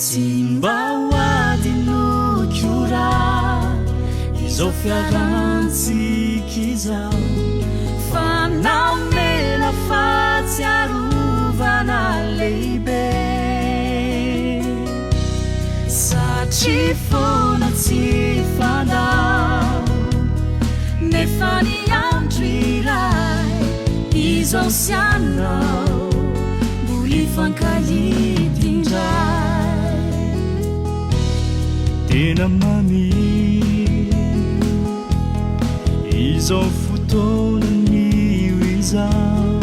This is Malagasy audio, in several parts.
Simba adinoiko izao fiarantsika izao fanao mela fahatsiarovana lehibe satria foana tsy fandao nefa ny andro iray izao sianao mbola ifankahitindray tena mamy izao fotoanan'io izao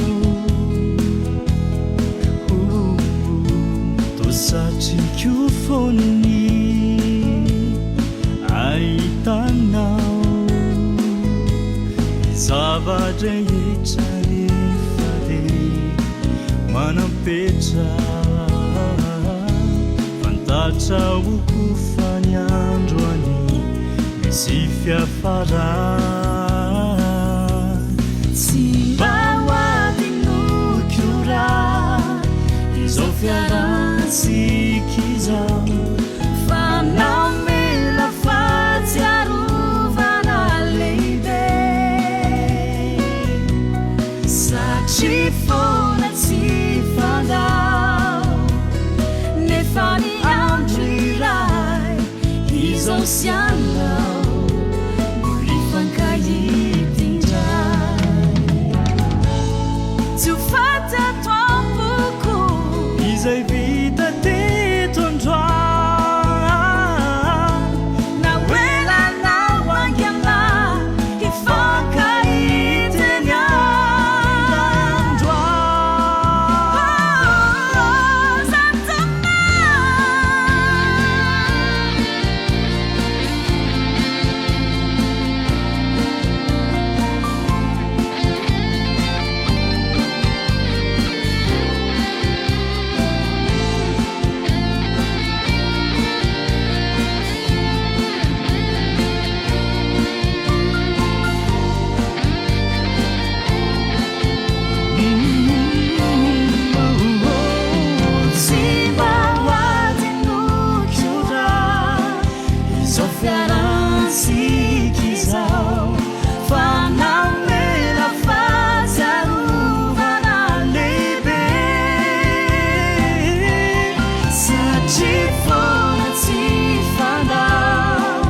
tosatriko foanany ahitanao zavatra rehetra rehefa de manampetra fantatra oko fa ny andro any misy fiafarany Simba adinoiko izao fiarantsika izao fanao mela fahatsiarovana lehibe satria foana tsy fandao nefa ny andro iray izao sianao mbola ifankahitindray tsy ho fantatoam-poko izay vita teto androany na oelanao angana ifankahitiny androany zatana Simba adinoiko izao fiarantsika izao fanao mela fahatsiarovana lehibe satria foana tsy fandao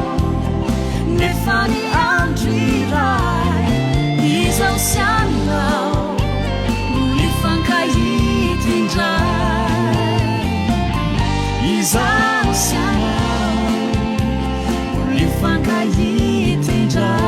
nefa ny andro iray izao sianao mbola ifankahitindray izao sianao mbola ifankahitindray